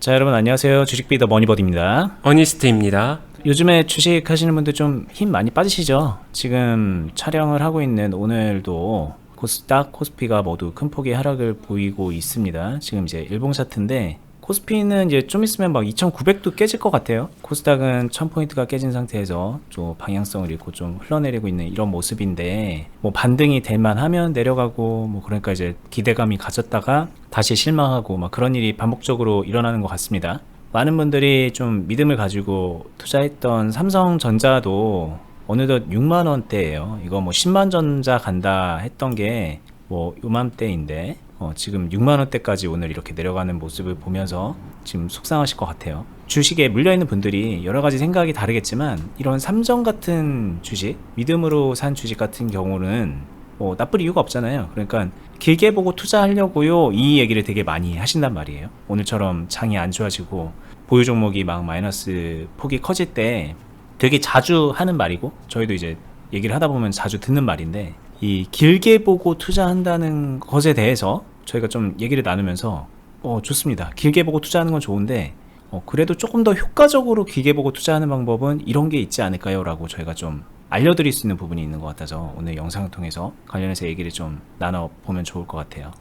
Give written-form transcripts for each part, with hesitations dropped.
자, 여러분 안녕하세요. 주식비더 머니버디입니다. 어니스트입니다. 요즘에 주식 하시는 분들 좀 힘 많이 빠지시죠? 지금 촬영을 하고 있는 오늘도 코스닥, 코스피가 모두 큰 폭의 하락을 보이고 있습니다. 지금 이제 일봉 차트인데 코스피는 이제 좀 있으면 막 2,900도 깨질 것 같아요. 코스닥은 1,000포인트가 깨진 상태에서 좀 방향성을 잃고 좀 흘러내리고 있는 이런 모습인데, 뭐 반등이 될 만하면 내려가고, 뭐 그러니까 이제 기대감이 가졌다가 다시 실망하고 막 그런 일이 반복적으로 일어나는 것 같습니다. 많은 분들이 좀 믿음을 가지고 투자했던 삼성전자도 어느덧 6만원대예요. 이거 뭐 10만전자 간다 했던 게 뭐 요맘때인데 지금 6만원대까지 오늘 이렇게 내려가는 모습을 보면서 지금 속상하실 것 같아요. 주식에 물려있는 분들이 여러가지 생각이 다르겠지만, 이런 삼성 같은 주식, 믿음으로 산 주식 같은 경우는 뭐 나쁠 이유가 없잖아요. 그러니까 길게 보고 투자하려고요, 이 얘기를 되게 많이 하신단 말이에요. 오늘처럼 장이 안 좋아지고 보유 종목이 막 마이너스 폭이 커질 때 되게 자주 하는 말이고, 저희도 이제 얘기를 하다 보면 자주 듣는 말인데, 이 길게 보고 투자한다는 것에 대해서 저희가 좀 얘기를 나누면서 좋습니다. 길게 보고 투자하는 건 좋은데 그래도 조금 더 효과적으로 길게 보고 투자하는 방법은 이런 게 있지 않을까요? 라고 저희가 좀 알려드릴 수 있는 부분이 있는 것 같아서 오늘 영상을 통해서 관련해서 얘기를 좀 나눠보면 좋을 것 같아요.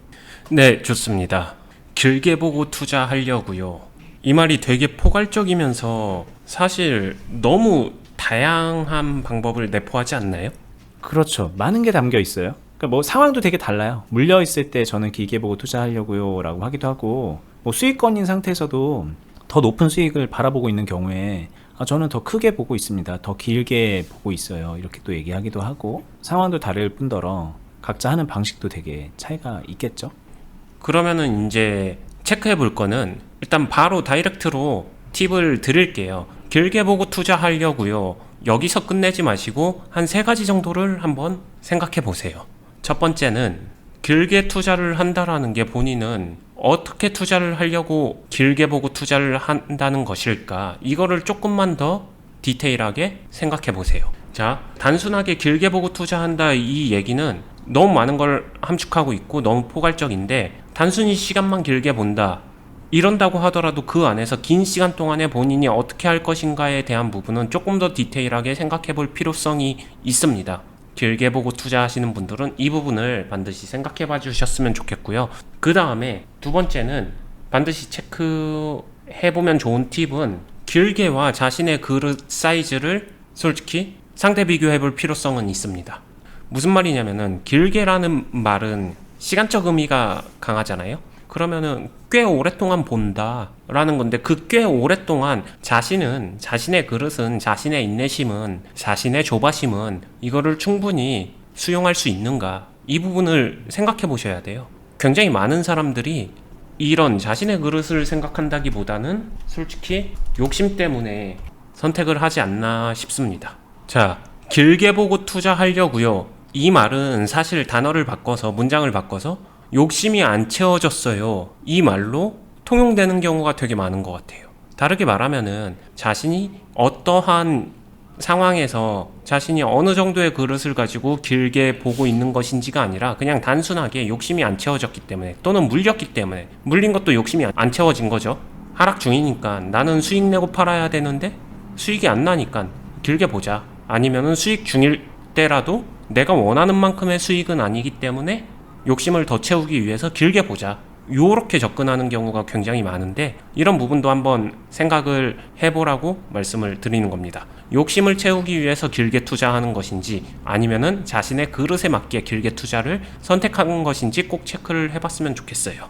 네, 좋습니다. 길게 보고 투자하려고요. 이 말이 되게 포괄적이면서 사실 너무 다양한 방법을 내포하지 않나요? 그렇죠. 많은 게 담겨 있어요. 그러니까 뭐 상황도 되게 달라요. 물려 있을 때 저는 길게 보고 투자하려고요 라고 하기도 하고, 뭐 수익권인 상태에서도 더 높은 수익을 바라보고 있는 경우에 저는 더 크게 보고 있습니다, 더 길게 보고 있어요, 이렇게 또 얘기하기도 하고, 상황도 다를 뿐더러 각자 하는 방식도 되게 차이가 있겠죠. 그러면은 이제 체크해 볼 거는 일단 바로 다이렉트로 팁을 드릴게요. 길게 보고 투자하려고요. 여기서 끝내지 마시고 한 세 가지 정도를 한번 생각해 보세요. 첫 번째는 길게 투자를 한다라는 게 본인은 어떻게 투자를 하려고 길게 보고 투자를 한다는 것일까? 이거를 조금만 더 디테일하게 생각해 보세요. 자, 단순하게 길게 보고 투자한다 이 얘기는 너무 많은 걸 함축하고 있고 너무 포괄적인데, 단순히 시간만 길게 본다 이런다고 하더라도 그 안에서 긴 시간 동안에 본인이 어떻게 할 것인가에 대한 부분은 조금 더 디테일하게 생각해 볼 필요성이 있습니다. 길게 보고 투자하시는 분들은 이 부분을 반드시 생각해 봐 주셨으면 좋겠고요. 그 다음에 두 번째는 반드시 체크해 보면 좋은 팁은, 길게와 자신의 그릇 사이즈를 솔직히 상대 비교해 볼 필요성은 있습니다. 무슨 말이냐면은, 길게라는 말은 시간적 의미가 강하잖아요. 그러면은 꽤 오랫동안 본다 라는 건데, 그 꽤 오랫동안 자신의 그릇은, 자신의 인내심은, 자신의 조바심은 이거를 충분히 수용할 수 있는가, 이 부분을 생각해 보셔야 돼요. 굉장히 많은 사람들이 이런 자신의 그릇을 생각한다기보다는 솔직히 욕심 때문에 선택을 하지 않나 싶습니다. 자, 길게 보고 투자하려고요, 이 말은 사실 단어를 바꿔서, 문장을 바꿔서 욕심이 안 채워졌어요, 이 말로 통용되는 경우가 되게 많은 것 같아요. 다르게 말하면은, 자신이 어떠한 상황에서 자신이 어느 정도의 그릇을 가지고 길게 보고 있는 것인지가 아니라, 그냥 단순하게 욕심이 안 채워졌기 때문에, 또는 물렸기 때문에, 물린 것도 욕심이 안 채워진 거죠. 하락 중이니까 나는 수익 내고 팔아야 되는데 수익이 안 나니까 길게 보자, 아니면은 수익 중일 때라도 내가 원하는 만큼의 수익은 아니기 때문에 욕심을 더 채우기 위해서 길게 보자, 요렇게 접근하는 경우가 굉장히 많은데, 이런 부분도 한번 생각을 해보라고 말씀을 드리는 겁니다. 욕심을 채우기 위해서 길게 투자하는 것인지, 아니면은 자신의 그릇에 맞게 길게 투자를 선택하는 것인지 꼭 체크를 해봤으면 좋겠어요.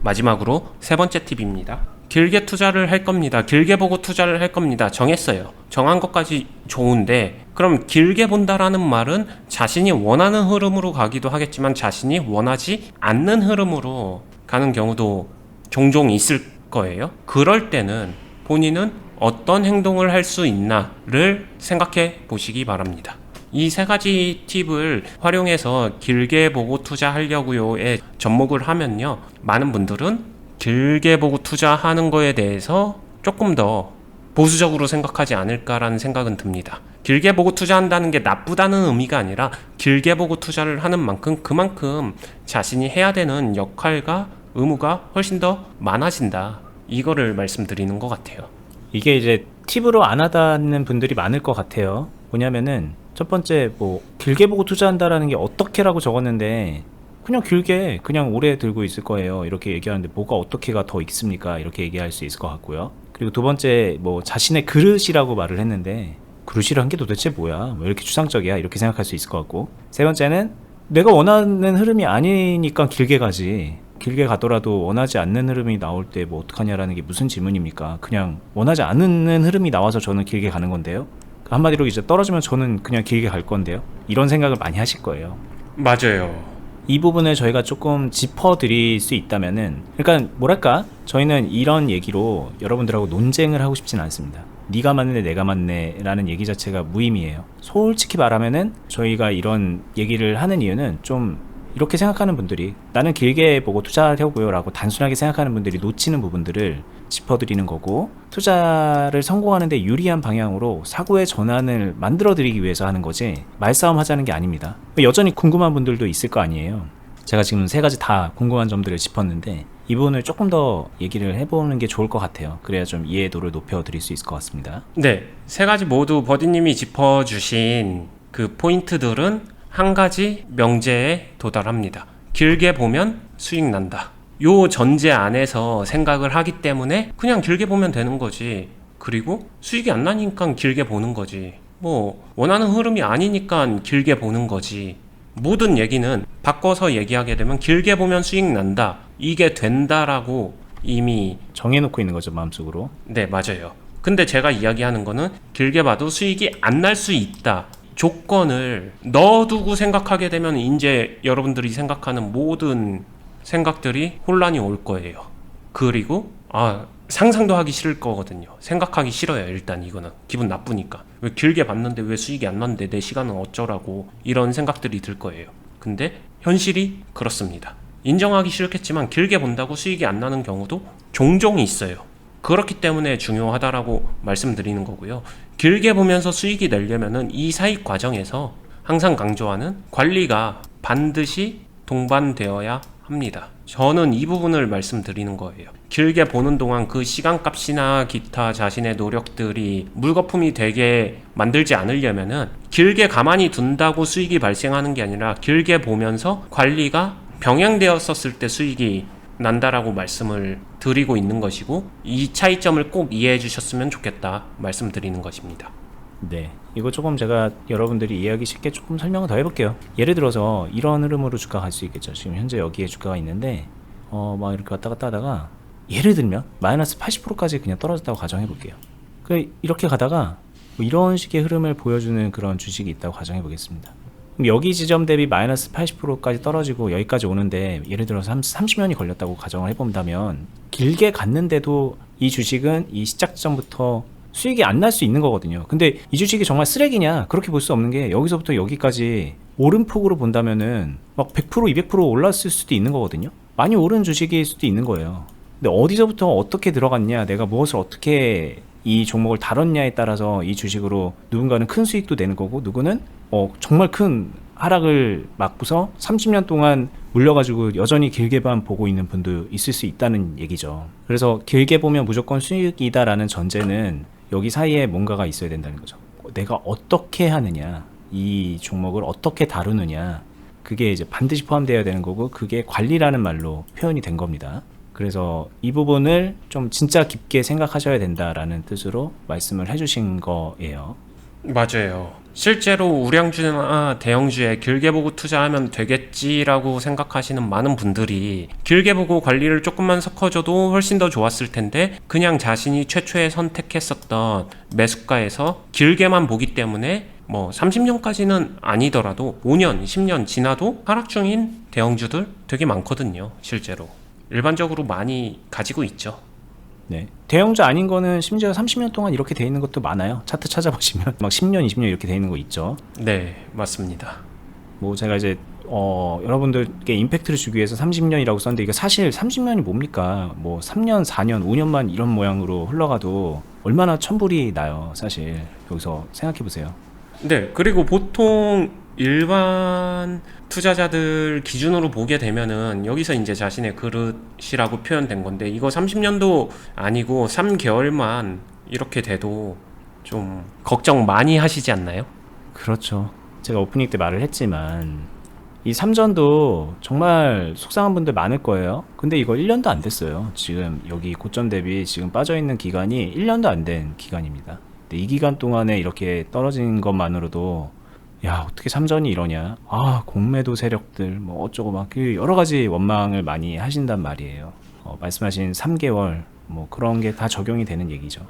마지막으로 세 번째 팁입니다. 길게 투자를 할 겁니다, 길게 보고 투자를 할 겁니다, 정했어요. 정한 것까지 좋은데, 그럼 길게 본다라는 말은 자신이 원하는 흐름으로 가기도 하겠지만 자신이 원하지 않는 흐름으로 가는 경우도 종종 있을 거예요. 그럴 때는 본인은 어떤 행동을 할 수 있나를 생각해 보시기 바랍니다. 이 세 가지 팁을 활용해서 길게 보고 투자하려고요에 접목을 하면요, 많은 분들은 길게 보고 투자하는 거에 대해서 조금 더 보수적으로 생각하지 않을까라는 생각은 듭니다. 길게 보고 투자한다는 게 나쁘다는 의미가 아니라, 길게 보고 투자를 하는 만큼 그만큼 자신이 해야 되는 역할과 의무가 훨씬 더 많아진다, 이거를 말씀드리는 것 같아요. 이게 이제 팁으로 안 와닿는 분들이 많을 것 같아요. 뭐냐면은 첫 번째 뭐 길게 보고 투자한다라는 게 어떻게라고 적었는데 그냥 길게 그냥 오래 들고 있을 거예요. 이렇게 얘기하는데 뭐가 어떻게가 더 있습니까? 이렇게 얘기할 수 있을 것 같고요. 그리고 두 번째 뭐 자신의 그릇이라고 말을 했는데 그릇이란 게 도대체 뭐야? 왜 이렇게 추상적이야? 이렇게 생각할 수 있을 것 같고 세 번째는 내가 원하는 흐름이 아니니까 길게 가지. 길게 가더라도 원하지 않는 흐름이 나올 때 뭐 어떡하냐라는 게 무슨 질문입니까? 그냥 원하지 않는 흐름이 나와서 저는 길게 가는 건데요. 한마디로 이제 떨어지면 저는 그냥 길게 갈 건데요. 이런 생각을 많이 하실 거예요. 맞아요. 이 부분을 저희가 조금 짚어드릴 수 있다면은, 그러니까 뭐랄까, 저희는 이런 얘기로 여러분들하고 논쟁을 하고 싶진 않습니다. 네가 맞네 내가 맞네 라는 얘기 자체가 무의미해요. 솔직히 말하면은 저희가 이런 얘기를 하는 이유는 좀 이렇게 생각하는 분들이 나는 길게 보고 투자하려고요 라고 단순하게 생각하는 분들이 놓치는 부분들을 짚어드리는 거고, 투자를 성공하는데 유리한 방향으로 사고의 전환을 만들어 드리기 위해서 하는 거지 말싸움 하자는 게 아닙니다. 여전히 궁금한 분들도 있을 거 아니에요. 제가 지금 세 가지 다 궁금한 점들을 짚었는데 이 부분을 조금 더 얘기를 해보는 게 좋을 것 같아요. 그래야 좀 이해도를 높여드릴 수 있을 것 같습니다. 네, 세 가지 모두 버디님이 짚어주신 그 포인트들은 한 가지 명제에 도달합니다. 길게 보면 수익 난다. 요 전제 안에서 생각을 하기 때문에 그냥 길게 보면 되는 거지. 그리고 수익이 안 나니까 길게 보는 거지. 뭐 원하는 흐름이 아니니까 길게 보는 거지. 모든 얘기는 바꿔서 얘기하게 되면 길게 보면 수익 난다. 이게 된다라고 이미 정해놓고 있는 거죠, 마음속으로. 네, 맞아요. 근데 제가 이야기하는 거는 길게 봐도 수익이 안 날 수 있다. 조건을 넣어두고 생각하게 되면 이제 여러분들이 생각하는 모든 생각들이 혼란이 올 거예요. 그리고 상상도 하기 싫을 거거든요. 생각하기 싫어요. 일단 이거는 기분 나쁘니까. 왜 길게 봤는데 왜 수익이 안 났는데 내 시간은 어쩌라고, 이런 생각들이 들 거예요. 근데 현실이 그렇습니다. 인정하기 싫겠지만 길게 본다고 수익이 안 나는 경우도 종종 있어요. 그렇기 때문에 중요하다라고 말씀드리는 거고요. 길게 보면서 수익이 내려면은 이 사익 과정에서 항상 강조하는 관리가 반드시 동반되어야 합니다. 저는 이 부분을 말씀드리는 거예요. 길게 보는 동안 그 시간값이나 기타 자신의 노력들이 물거품이 되게 만들지 않으려면은 길게 가만히 둔다고 수익이 발생하는 게 아니라 길게 보면서 관리가 병행되었었을 때 수익이 난다라고 말씀을 드리고 있는 것이고, 이 차이점을 꼭 이해해 주셨으면 좋겠다 말씀드리는 것입니다. 네, 이거 조금 제가 여러분들이 이해하기 쉽게 조금 설명을 더 해볼게요. 예를 들어서 이런 흐름으로 주가가 갈 수 있겠죠. 지금 현재 여기에 주가가 있는데 막 이렇게 왔다 갔다 하다가 예를 들면 마이너스 80%까지 그냥 떨어졌다고 가정해 볼게요. 이렇게 가다가 뭐 이런 식의 흐름을 보여주는 그런 주식이 있다고 가정해 보겠습니다. 그럼 여기 지점 대비 마이너스 80%까지 떨어지고 여기까지 오는데 예를 들어서 30년이 걸렸다고 가정을 해본다면 길게 갔는데도 이 주식은 이 시작점부터 수익이 안 날 수 있는 거거든요. 근데 이 주식이 정말 쓰레기냐? 그렇게 볼 수 없는 게 여기서부터 여기까지 오름폭으로 본다면은 막 100% 200% 올랐을 수도 있는 거거든요. 많이 오른 주식일 수도 있는 거예요. 근데 어디서부터 어떻게 들어갔냐, 내가 무엇을 어떻게 이 종목을 다뤘냐에 따라서 이 주식으로 누군가는 큰 수익도 내는 거고, 누구는 정말 큰 하락을 맞고서 30년 동안 물려가지고 여전히 길게만 보고 있는 분도 있을 수 있다는 얘기죠. 그래서 길게 보면 무조건 수익이다라는 전제는 여기 사이에 뭔가가 있어야 된다는 거죠. 내가 어떻게 하느냐, 이 종목을 어떻게 다루느냐, 그게 이제 반드시 포함되어야 되는 거고, 그게 관리라는 말로 표현이 된 겁니다. 그래서 이 부분을 좀 진짜 깊게 생각하셔야 된다라는 뜻으로 말씀을 해주신 거예요. 맞아요. 실제로 우량주나 대형주에 길게 보고 투자하면 되겠지라고 생각하시는 많은 분들이 길게 보고 관리를 조금만 섞어줘도 훨씬 더 좋았을 텐데, 그냥 자신이 최초에 선택했었던 매수가에서 길게만 보기 때문에 뭐 30년까지는 아니더라도 5년, 10년 지나도 하락 중인 대형주들 되게 많거든요. 실제로 일반적으로 많이 가지고 있죠. 네, 대형주 아닌 거는 심지어 30년 동안 이렇게 돼 있는 것도 많아요. 차트 찾아보시면 막 10년, 20년 이렇게 돼 있는 거 있죠. 네, 맞습니다. 뭐 제가 이제 여러분들께 임팩트를 주기 위해서 30년이라고 썼는데, 이게 사실 30년이 뭡니까? 뭐 3년, 4년, 5년만 이런 모양으로 흘러가도 얼마나 천불이 나요. 사실 여기서 생각해 보세요. 네, 그리고 보통 일반 투자자들 기준으로 보게 되면은 여기서 이제 자신의 그릇이라고 표현된 건데 이거 30년도 아니고 3개월만 이렇게 돼도 좀 걱정 많이 하시지 않나요? 그렇죠. 제가 오프닝 때 말을 했지만 이 삼전도 정말 속상한 분들 많을 거예요. 근데 이거 1년도 안 됐어요. 지금 여기 고점 대비 지금 빠져있는 기간이 1년도 안 된 기간입니다. 근데 이 기간 동안에 이렇게 떨어진 것만으로도 야, 어떻게 삼전이 이러냐. 아, 공매도 세력들 뭐 어쩌고 막 그 여러 가지 원망을 많이 하신단 말이에요. 말씀하신 3개월 뭐 그런 게 다 적용이 되는 얘기죠.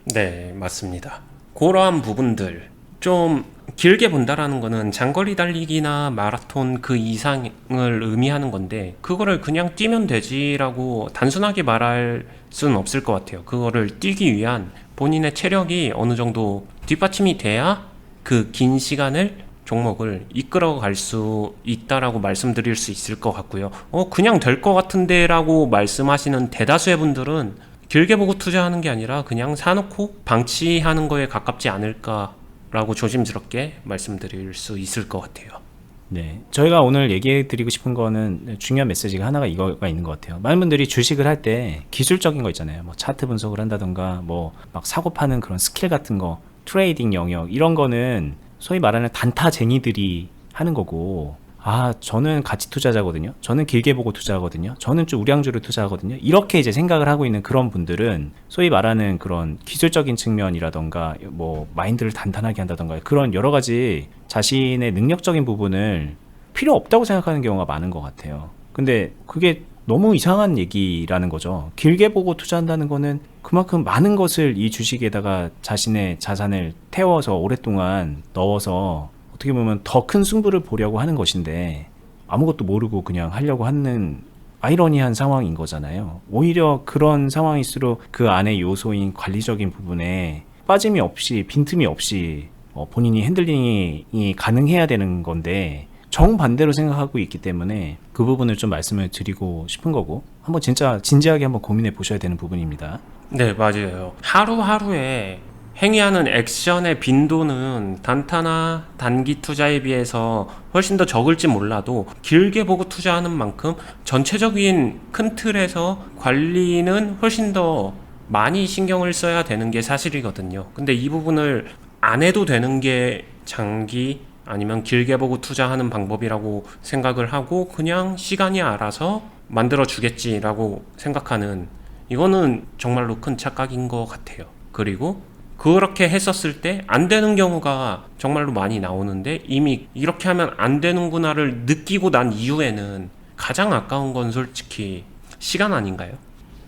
네, 맞습니다. 그러한 부분들 좀 길게 본다라는 거는 장거리 달리기나 마라톤 그 이상을 의미하는 건데 그거를 그냥 뛰면 되지라고 단순하게 말할 수는 없을 것 같아요. 그거를 뛰기 위한 본인의 체력이 어느 정도 뒷받침이 돼야 그 긴 시간을 종목을 이끌어 갈 수 있다라고 말씀드릴 수 있을 것 같고요. 그냥 될 것 같은데 라고 말씀하시는 대다수의 분들은 길게 보고 투자하는 게 아니라 그냥 사놓고 방치하는 거에 가깝지 않을까라고 조심스럽게 말씀드릴 수 있을 것 같아요. 네, 저희가 오늘 얘기해 드리고 싶은 거는 중요한 메시지가 하나가 이거가 있는 것 같아요. 많은 분들이 주식을 할 때 기술적인 거 있잖아요. 뭐 차트 분석을 한다던가 뭐 막 사고 파는 그런 스킬 같은 거, 트레이딩 영역 이런 거는 소위 말하는 단타쟁이들이 하는 거고, 아, 저는 가치 투자자거든요. 저는 길게 보고 투자하거든요. 저는 좀 우량주를 투자하거든요. 이렇게 이제 생각을 하고 있는 그런 분들은 소위 말하는 그런 기술적인 측면이라던가 뭐 마인드를 단단하게 한다던가 그런 여러 가지 자신의 능력적인 부분을 필요 없다고 생각하는 경우가 많은 것 같아요. 근데 그게 너무 이상한 얘기라는 거죠. 길게 보고 투자한다는 거는 그만큼 많은 것을 이 주식에다가 자신의 자산을 태워서 오랫동안 넣어서 어떻게 보면 더 큰 승부를 보려고 하는 것인데 아무것도 모르고 그냥 하려고 하는 아이러니한 상황인 거잖아요. 오히려 그런 상황일수록 그 안에 요소인 관리적인 부분에 빠짐이 없이 빈틈이 없이 본인이 핸들링이 가능해야 되는 건데 정반대로 생각하고 있기 때문에 그 부분을 좀 말씀을 드리고 싶은 거고 한번 진짜 진지하게 한번 고민해 보셔야 되는 부분입니다. 네, 맞아요. 하루하루에 행위하는 액션의 빈도는 단타나 단기 투자에 비해서 훨씬 더 적을지 몰라도 길게 보고 투자하는 만큼 전체적인 큰 틀에서 관리는 훨씬 더 많이 신경을 써야 되는 게 사실이거든요. 근데 이 부분을 안 해도 되는 게 장기 아니면 길게 보고 투자하는 방법이라고 생각을 하고 그냥 시간이 알아서 만들어 주겠지라고 생각하는, 이거는 정말로 큰 착각인 것 같아요. 그리고 그렇게 했었을 때 안 되는 경우가 정말로 많이 나오는데 이미 이렇게 하면 안 되는구나를 느끼고 난 이후에는 가장 아까운 건 솔직히 시간 아닌가요?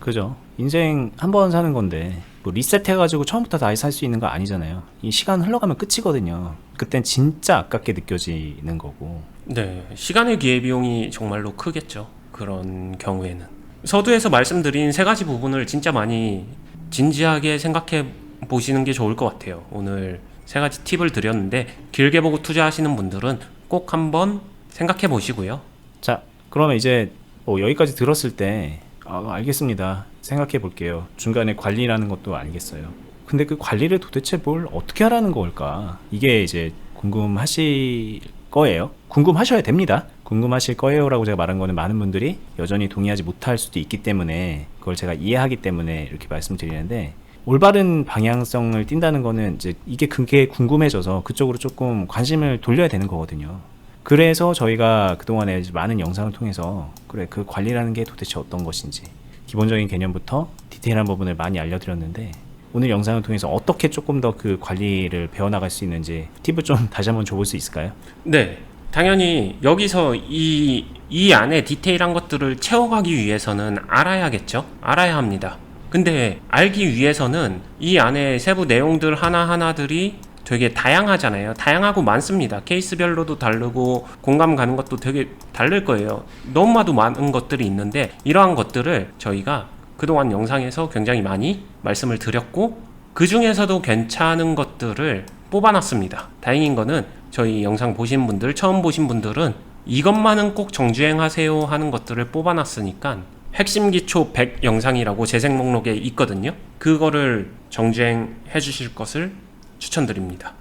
그죠? 인생 한 번 사는 건데 뭐 리셋해가지고 처음부터 다시 살 수 있는 거 아니잖아요. 이 시간 흘러가면 끝이거든요. 그땐 진짜 아깝게 느껴지는 거고. 네, 시간의 기회비용이 정말로 크겠죠. 그런 경우에는. 서두에서 말씀드린 세 가지 부분을 진짜 많이 진지하게 생각해 보시는 게 좋을 것 같아요. 오늘 세 가지 팁을 드렸는데 길게 보고 투자하시는 분들은 꼭 한번 생각해 보시고요. 자, 그러면 이제 여기까지 들었을 때 알겠습니다. 생각해 볼게요. 중간에 관리라는 것도 알겠어요. 근데 그 관리를 도대체 뭘 어떻게 하라는 걸까? 이게 이제 궁금하실 거예요. 궁금하셔야 됩니다. 궁금하실 거예요 라고 제가 말한 거는 많은 분들이 여전히 동의하지 못할 수도 있기 때문에 그걸 제가 이해하기 때문에 이렇게 말씀드리는데, 올바른 방향성을 띈다는 거는 이제 이게 그게 궁금해져서 그쪽으로 조금 관심을 돌려야 되는 거거든요. 그래서 저희가 그동안에 많은 영상을 통해서 그래 그 관리라는 게 도대체 어떤 것인지 기본적인 개념부터 디테일한 부분을 많이 알려드렸는데, 오늘 영상을 통해서 어떻게 조금 더 그 관리를 배워나갈 수 있는지 팁을 좀 다시 한번 줘볼 수 있을까요? 네, 당연히 여기서 이 안에 디테일한 것들을 채워가기 위해서는 알아야겠죠. 알아야 합니다. 근데 알기 위해서는 이 안에 세부 내용들 하나하나들이 되게 다양하잖아요. 다양하고 많습니다. 케이스별로도 다르고 공감 가는 것도 되게 다를 거예요. 너무나도 많은 것들이 있는데 이러한 것들을 저희가 그동안 영상에서 굉장히 많이 말씀을 드렸고 그 중에서도 괜찮은 것들을 뽑아놨습니다. 다행인 거는 저희 영상 보신 분들, 처음 보신 분들은 이것만은 꼭 정주행하세요 하는 것들을 뽑아놨으니까 핵심 기초 100 영상이라고 재생 목록에 있거든요. 그거를 정주행해 주실 것을 추천드립니다.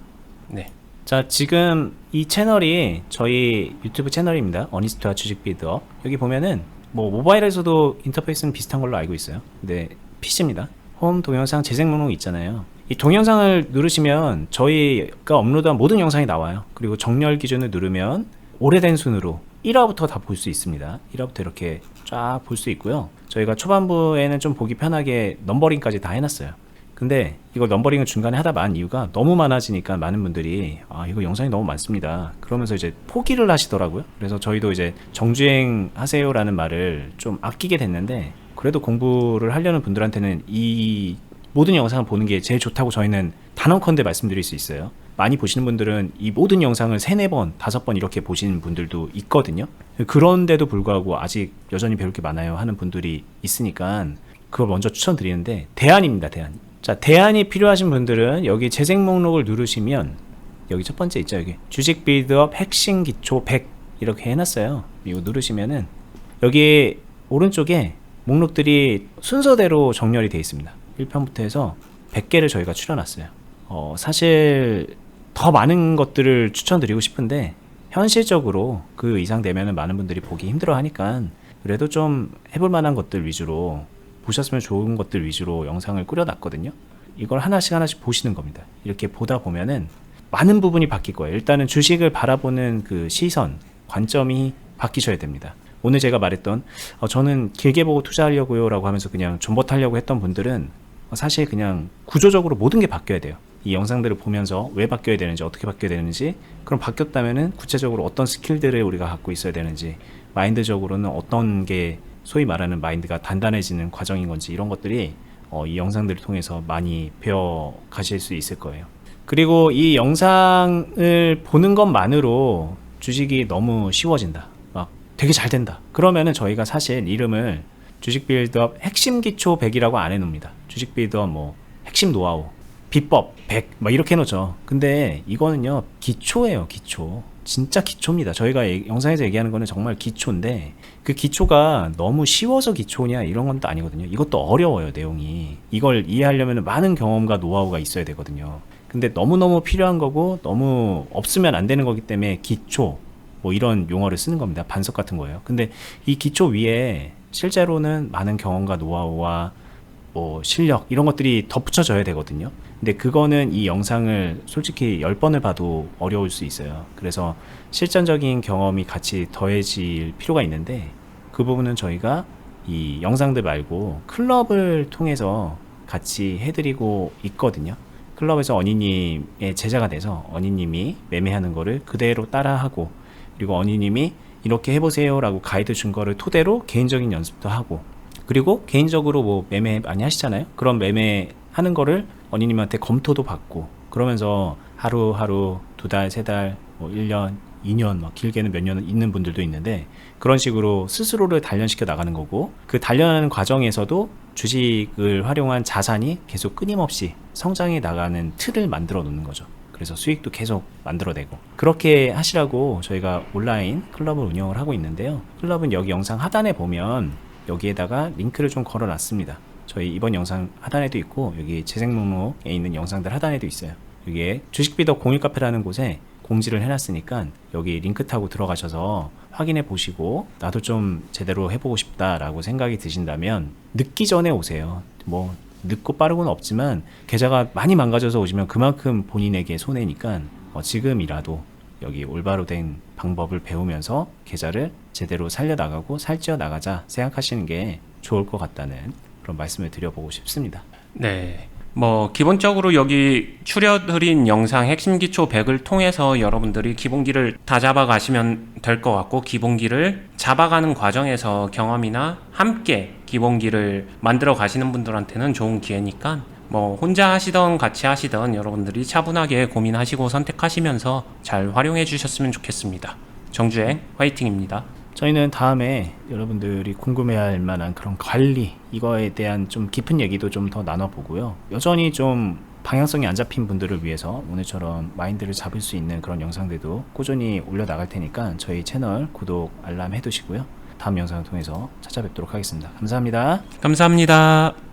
네. 자, 지금 이 채널이 저희 유튜브 채널입니다. 어니스트와 주식 빌드업. 여기 보면은 뭐 모바일에서도 인터페이스는 비슷한 걸로 알고 있어요. 근데 PC입니다. 홈 동영상 재생 목록 있잖아요. 이 동영상을 누르시면 저희가 업로드한 모든 영상이 나와요. 그리고 정렬 기준을 누르면 오래된 순으로 1화부터 다 볼 수 있습니다. 1화부터 이렇게 쫙 볼 수 있고요. 저희가 초반부에는 좀 보기 편하게 넘버링까지 다 해놨어요. 근데 이거 넘버링을 중간에 하다 만 이유가 너무 많아지니까 많은 분들이 이거 영상이 너무 많습니다. 그러면서 이제 포기를 하시더라고요. 그래서 저희도 이제 정주행 하세요라는 말을 좀 아끼게 됐는데, 그래도 공부를 하려는 분들한테는 이 모든 영상을 보는 게 제일 좋다고 저희는 단언컨대 말씀드릴 수 있어요. 많이 보시는 분들은 이 모든 영상을 3, 4번, 5번 이렇게 보시는 분들도 있거든요. 그런데도 불구하고 아직 여전히 배울 게 많아요 하는 분들이 있으니까 그걸 먼저 추천드리는데, 대안입니다. 대안. 자, 대안이 필요하신 분들은 여기 재생 목록을 누르시면 여기 첫 번째 있죠. 여기 주식 빌드업 핵심 기초 100 이렇게 해놨어요. 이거 누르시면은 여기 오른쪽에 목록들이 순서대로 정렬이 되어 있습니다. 1편부터 해서 100개를 저희가 추려놨어요. 사실 더 많은 것들을 추천드리고 싶은데 현실적으로 그 이상 되면은 많은 분들이 보기 힘들어 하니까 그래도 좀 해볼 만한 것들 위주로, 보셨으면 좋은 것들 위주로 영상을 꾸려놨거든요. 이걸 하나씩 하나씩 보시는 겁니다. 이렇게 보다 보면은 많은 부분이 바뀔 거예요. 일단은 주식을 바라보는 그 시선, 관점이 바뀌셔야 됩니다. 오늘 제가 말했던 저는 길게 보고 투자하려고요 라고 하면서 그냥 존버 타려고 했던 분들은 사실 그냥 구조적으로 모든 게 바뀌어야 돼요. 이 영상들을 보면서 왜 바뀌어야 되는지, 어떻게 바뀌어야 되는지, 그럼 바뀌었다면은 구체적으로 어떤 스킬들을 우리가 갖고 있어야 되는지, 마인드적으로는 어떤 게 소위 말하는 마인드가 단단해지는 과정인 건지, 이런 것들이 이 영상들을 통해서 많이 배워 가실 수 있을 거예요. 그리고 이 영상을 보는 것만으로 주식이 너무 쉬워진다, 막 되게 잘 된다, 그러면은 저희가 사실 이름을 주식 빌드업 핵심 기초 100이라고 안 해놓습니다. 주식 빌드업 뭐 핵심 노하우, 비법 100 막 이렇게 해놓죠. 근데 이거는요 기초예요. 기초, 진짜 기초입니다. 저희가 영상에서 얘기하는 거는 정말 기초인데, 그 기초가 너무 쉬워서 기초냐 이런 건 또 아니거든요. 이것도 어려워요. 내용이, 이걸 이해하려면 많은 경험과 노하우가 있어야 되거든요. 근데 너무너무 필요한 거고 너무 없으면 안 되는 거기 때문에 기초 뭐 이런 용어를 쓰는 겁니다. 반석 같은 거예요. 근데 이 기초 위에 실제로는 많은 경험과 노하우와 뭐 실력 이런 것들이 덧붙여져야 되거든요. 근데 그거는 이 영상을 솔직히 10번을 봐도 어려울 수 있어요. 그래서 실전적인 경험이 같이 더해질 필요가 있는데, 그 부분은 저희가 이 영상들 말고 클럽을 통해서 같이 해드리고 있거든요. 클럽에서 언니님의 제자가 돼서 언니님이 매매하는 거를 그대로 따라하고, 그리고 언니님이 이렇게 해보세요 라고 가이드 준 거를 토대로 개인적인 연습도 하고, 그리고 개인적으로 뭐 매매 많이 하시잖아요. 그런 매매 하는 거를 언니님한테 검토도 받고, 그러면서 하루하루 2달, 3달, 뭐 1년, 2년, 막 길게는 몇 년은 있는 분들도 있는데, 그런 식으로 스스로를 단련시켜 나가는 거고, 그 단련하는 과정에서도 주식을 활용한 자산이 계속 끊임없이 성장해 나가는 틀을 만들어 놓는 거죠. 그래서 수익도 계속 만들어내고, 그렇게 하시라고 저희가 온라인 클럽을 운영을 하고 있는데요. 클럽은 여기 영상 하단에 보면 여기에다가 링크를 좀 걸어 놨습니다. 저희 이번 영상 하단에도 있고, 여기 재생 목록에 있는 영상들 하단에도 있어요. 여기에 주식비더 01카페라는 곳에 공지를 해놨으니까 여기 링크 타고 들어가셔서 확인해 보시고, 나도 좀 제대로 해보고 싶다라고 생각이 드신다면 늦기 전에 오세요. 뭐 늦고 빠르고는 없지만 계좌가 많이 망가져서 오시면 그만큼 본인에게 손해니까 지금이라도 여기 올바로 된 방법을 배우면서 계좌를 제대로 살려나가고 살찌어 나가자 생각하시는 게 좋을 것 같다는 그런 말씀을 드려보고 싶습니다. 네. 뭐 기본적으로 여기 추려드린 영상 핵심 기초 100을 통해서 여러분들이 기본기를 다 잡아가시면 될 것 같고, 기본기를 잡아가는 과정에서 경험이나 함께 기본기를 만들어 가시는 분들한테는 좋은 기회니까, 뭐 혼자 하시던 같이 하시던 여러분들이 차분하게 고민하시고 선택하시면서 잘 활용해 주셨으면 좋겠습니다. 정주행 화이팅입니다. 저희는 다음에 여러분들이 궁금해할 만한 그런 관리, 이거에 대한 좀 깊은 얘기도 좀 더 나눠보고요. 여전히 좀 방향성이 안 잡힌 분들을 위해서 오늘처럼 마인드를 잡을 수 있는 그런 영상들도 꾸준히 올려나갈 테니까 저희 채널 구독, 알람 해두시고요. 다음 영상을 통해서 찾아뵙도록 하겠습니다. 감사합니다. 감사합니다.